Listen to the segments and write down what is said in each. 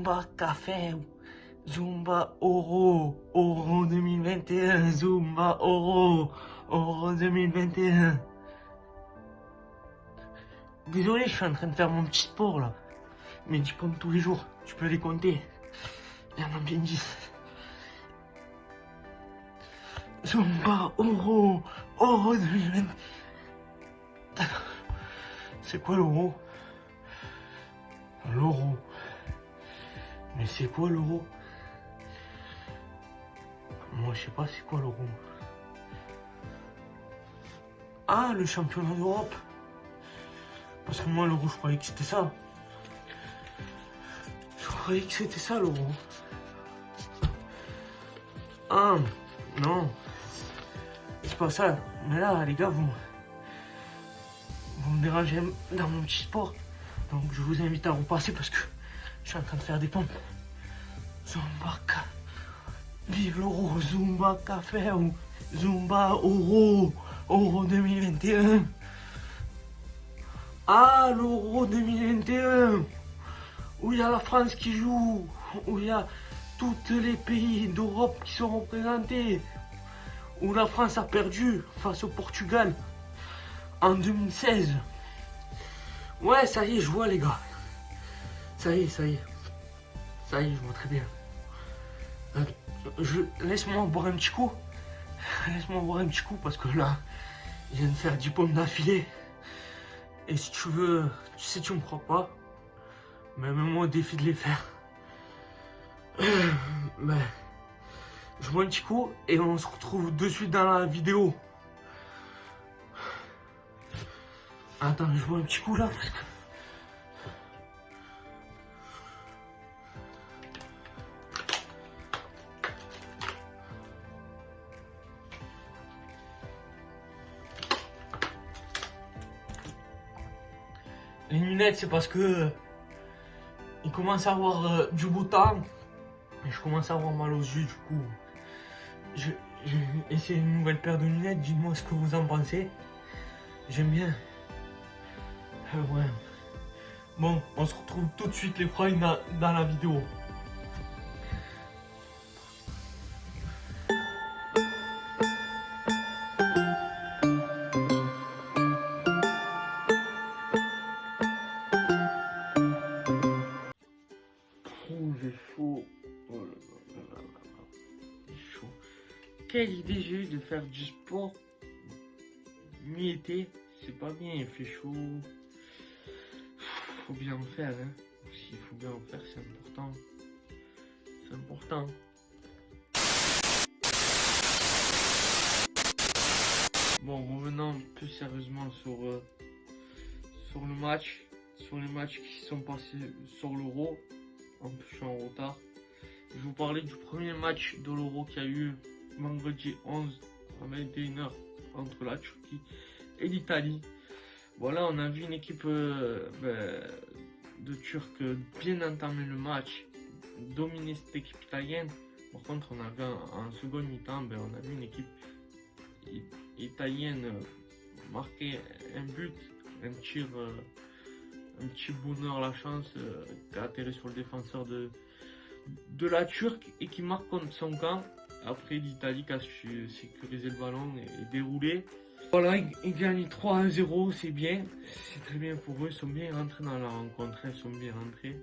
Zumba Café, Zumba Oro, Oro 2021, Zumba Oro, Oro 2021. Désolé, je suis en train de faire mon petit sport là. Mes 10 pompes tous les jours, tu peux les compter. Il y en a bien 10. Zumba Oro, Oro 2020. C'est quoi l'euro? L'euro. Mais c'est quoi l'euro? Moi je sais pas c'est quoi l'euro. Ah, le championnat d'Europe. Parce que moi l'euro je croyais que c'était ça. Je croyais que c'était ça l'euro. Ah non. C'est pas ça. Mais là les gars vous me dérangez dans mon petit sport. Donc je vous invite à repasser parce que je suis en train de faire des pompes. Zumba, vive l'euro, Zumba Café ou Zumba Euro, Euro 2021. Ah, l'Euro 2021, où il y a la France qui joue, où il y a tous les pays d'Europe qui sont représentés, où la France a perdu face au Portugal en 2016. Ouais, ça y est, je vois les gars. Ça y est, ça y est. Ça y est, je vois très bien. Laisse-moi boire un petit coup. Laisse-moi boire un petit coup parce que là, je viens de faire 10 pommes d'affilée. Et si tu veux, tu sais, tu me crois pas. Mais même moi au défi de les faire. Mais je bois un petit coup et on se retrouve de suite dans la vidéo. Attends, je bois un petit coup là parce que... Les lunettes, c'est parce que il commence à avoir du beau temps et je commence à avoir mal aux yeux. Du coup, j'ai essayé une nouvelle paire de lunettes. Dites-moi ce que vous en pensez. J'aime bien. Ouais. Bon, on se retrouve tout de suite les fringues dans la vidéo. J'ai chaud. Oh là là là là là. J'ai chaud. Quelle idée j'ai eu de faire du sport mi-été. C'est pas bien, il fait chaud. Faut bien en faire, hein. S'il faut bien en faire, c'est important. C'est important. Bon, revenons plus sérieusement sur le match. Sur les matchs qui sont passés sur l'Euro. En plus, je suis en retard. Je vais vous parler du premier match de l'Euro qu'il y a eu vendredi 11 à 21h entre la Turquie et l'Italie. Voilà, on a vu une équipe de Turcs bien entamer le match, dominer cette équipe italienne. Par contre, on a vu en seconde mi-temps, on a vu une équipe italienne marquer un but, un petit bonheur, la chance, qui a atterri sur le défenseur de la Turque et qui marque contre son camp. Après, l'Italie qui a su sécuriser le ballon et dérouler. Voilà, ils gagnent 3-0, c'est bien, c'est très bien pour eux, ils sont bien rentrés dans la rencontre, ils sont bien rentrés.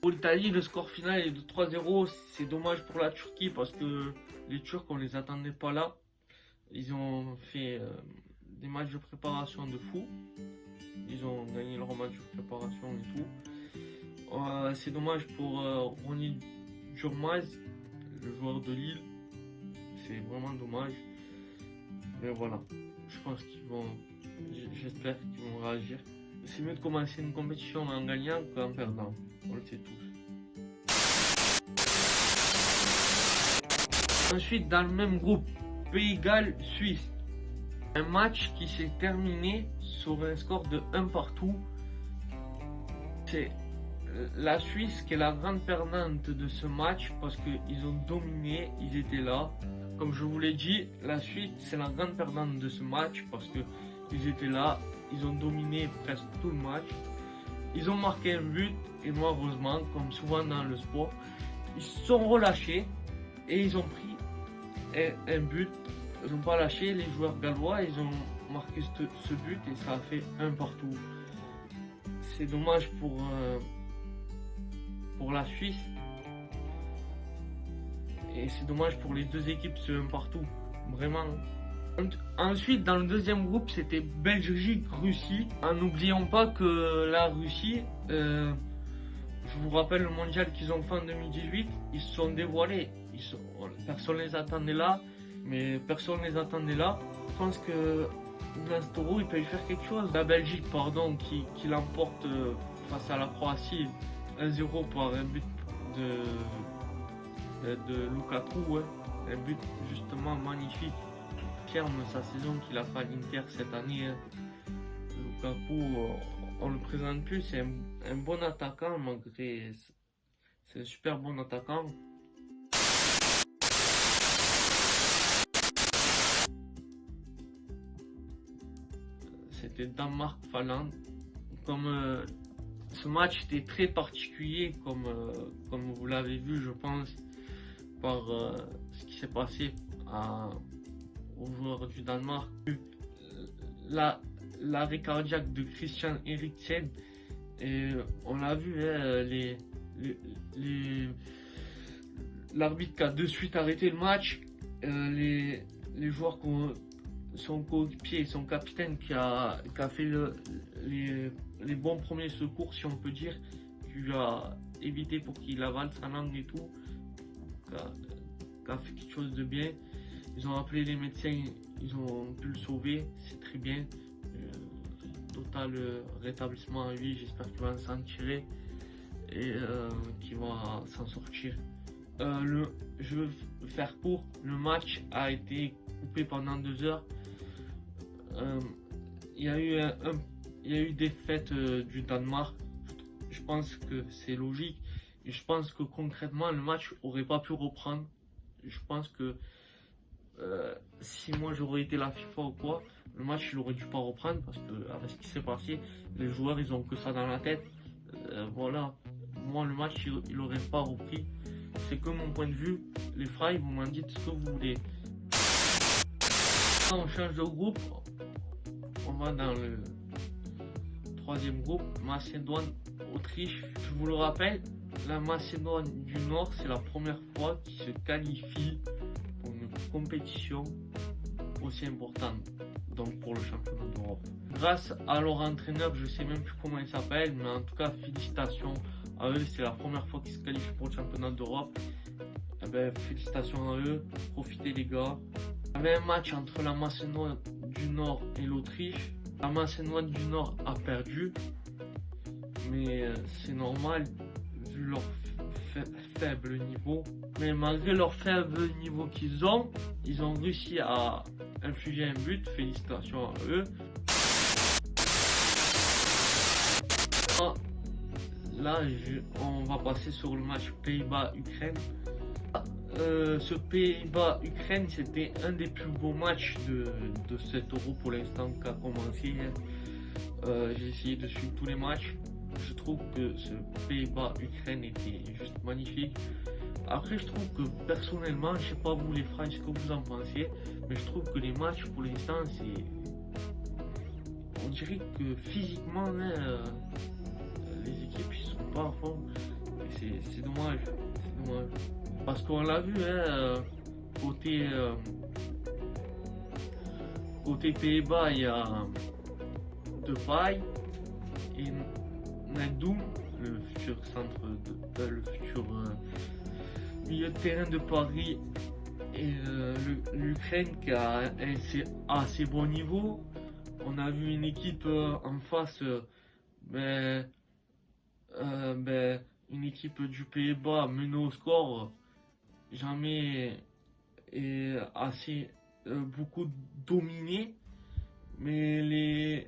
Pour l'Italie, le score final est de 3-0, c'est dommage pour la Turquie parce que les Turcs, on les attendait pas là. Ils ont fait des matchs de préparation de fou, ils ont gagné leur match de préparation et tout. C'est dommage pour Ronny Durmaz, le joueur de Lille, c'est vraiment dommage, mais voilà. Je pense qu'ils vont, j'espère qu'ils vont réagir. C'est mieux de commencer une compétition en gagnant qu'en perdant, on le sait tous. Ensuite, dans le même groupe, Pays de Galles, Suisse. Un match qui s'est terminé sur un score de 1 partout. C'est la Suisse qui est la grande perdante de ce match parce qu'ils ont dominé, ils étaient là. Comme je vous l'ai dit, la Suisse c'est la grande perdante de ce match parce qu'ils étaient là, ils ont dominé presque tout le match. Ils ont marqué un but et malheureusement, comme souvent dans le sport, ils se sont relâchés et ils ont pris un but. Ils n'ont pas lâché, les joueurs gallois, ils ont marqué ce but et ça a fait un partout. C'est dommage pour la Suisse et c'est dommage pour les deux équipes, ce un partout, vraiment. Ensuite, dans le deuxième groupe, c'était Belgique-Russie. En n'oubliant pas que la Russie, je vous rappelle le mondial qu'ils ont fait en 2018, ils se sont dévoilés. Personne ne les attendait là, mais personne ne les attendait là. Je pense que l'Instoro, il peut y faire quelque chose. La Belgique, pardon, qui l'emporte face à la Croatie 1-0 par un but de Lukaku, ouais. Un but justement magnifique. Ferme sa saison qu'il a fait à l'Inter cette année. Lukaku, on le présente plus, c'est un bon attaquant malgré. C'est un super bon attaquant. C'était Danemark-Finlande. Comme ce match était très particulier, comme vous l'avez vu, je pense, par ce qui s'est passé aux joueurs du Danemark. L'arrêt cardiaque de Christian Eriksen, et on l'a vu, hein, l'arbitre qui a de suite arrêté le match, les joueurs son coéquipier et son capitaine qui a fait les bons premiers secours, si on peut dire, qui lui a évité pour qu'il avale sa langue et tout, qui a fait quelque chose de bien. Ils ont appelé les médecins, ils ont pu le sauver, c'est très bien. Total rétablissement à lui, j'espère qu'il va s'en tirer et qu'il va s'en sortir. Je veux faire court, le match a été coupé pendant 2 heures. Il y a eu des défaite du Danemark. Je pense que c'est logique et je pense que concrètement le match aurait pas pu reprendre. Je pense que si moi j'aurais été la FIFA ou quoi, le match il aurait dû pas reprendre parce que avec ce qui s'est passé, les joueurs ils ont que ça dans la tête. Voilà, moi le match il aurait pas repris. C'est que mon point de vue. Les Fry, vous m'en dites ce que vous voulez. On change de groupe. On va dans le troisième groupe, Macédoine, Autriche. Je vous le rappelle, la Macédoine du Nord, c'est la première fois qu'ils se qualifient pour une compétition aussi importante, donc pour le championnat d'Europe. Grâce à leur entraîneur, je sais même plus comment il s'appelle, mais en tout cas félicitations à eux, c'est la première fois qu'ils se qualifient pour le championnat d'Europe. Eh ben, félicitations à eux, profitez les gars. Il y avait un match entre la Macédoine du Nord et l'Autriche. La Macédoine du Nord a perdu, mais c'est normal vu leur faible niveau. Mais malgré leur faible niveau qu'ils ont réussi à infliger un but. Félicitations à eux. Là, on va passer sur le match Pays-Bas-Ukraine. Ce Pays-Bas-Ukraine, c'était un des plus beaux matchs de cet Euro pour l'instant qui a commencé. J'ai essayé de suivre tous les matchs. Je trouve que ce Pays-Bas-Ukraine était juste magnifique. Après, je trouve que personnellement, je sais pas vous les frères, ce que vous en pensez, mais je trouve que les matchs pour l'instant, on dirait que physiquement, les équipes ils sont pas à fond. C'est dommage, c'est dommage. Parce qu'on l'a vu, côté Pays-Bas, il y a Depay et Nadoum, le futur le futur milieu de terrain de Paris, et l'Ukraine qui a un assez bon niveau. On a vu une équipe en face, une équipe du Pays-Bas menée au score, jamais assez beaucoup dominé, mais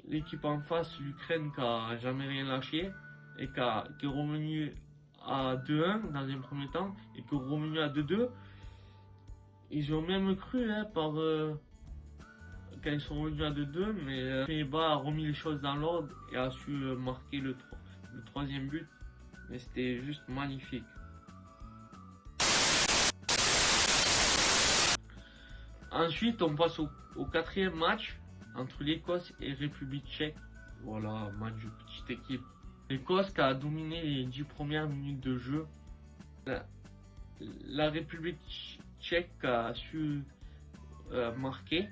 l'équipe en face, l'Ukraine, qui a jamais rien lâché et qui est revenu à 2-1 dans un premier temps et qui est revenu à 2-2. Ils ont même cru quand ils sont revenus à 2-2, mais Pays-Bas a remis les choses dans l'ordre et a su marquer le troisième but. Mais c'était juste magnifique. Ensuite, on passe au quatrième match entre l'Écosse et République tchèque. Voilà, match de petite équipe. L'Écosse qui a dominé les 10 premières minutes de jeu. La République tchèque a su marquer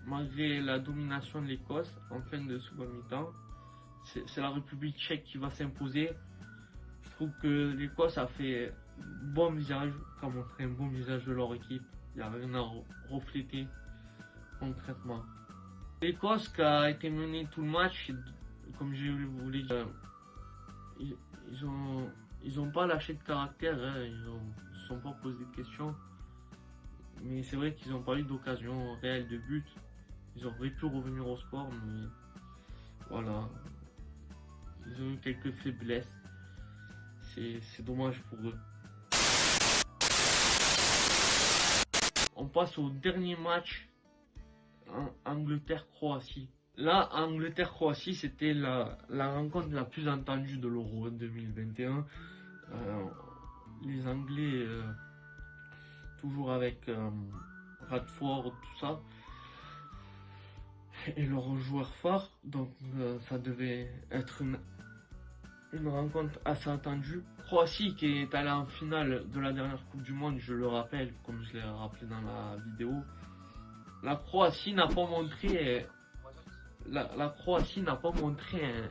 malgré la domination de l'Écosse en fin de seconde mi-temps. C'est la République tchèque qui va s'imposer. Je trouve que l'Écosse a fait bon visage, a montré un bon visage de leur équipe. Il n'y a rien à refléter concrètement. L'Écosse qui a été menée tout le match, comme je vous l'ai dit, ils ont pas lâché de caractère, hein, ils ne se sont pas posé de questions. Mais c'est vrai qu'ils n'ont pas eu d'occasion réelle de but. Ils auraient pu revenir au score, mais voilà. Ils ont eu quelques faiblesses. C'est dommage pour eux. On passe au dernier match, Angleterre-Croatie. Là, Angleterre-Croatie, c'était la rencontre la plus attendue de l'Euro 2021. Les Anglais, toujours avec Radford, tout ça, et leurs joueurs forts. Donc, ça devait être une rencontre assez attendue. Croatie qui est allée en finale de la dernière Coupe du Monde, je le rappelle, comme je l'ai rappelé dans la vidéo. La Croatie n'a pas montré,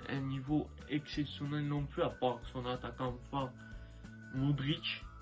un niveau exceptionnel non plus, à part son attaquant fort Modric.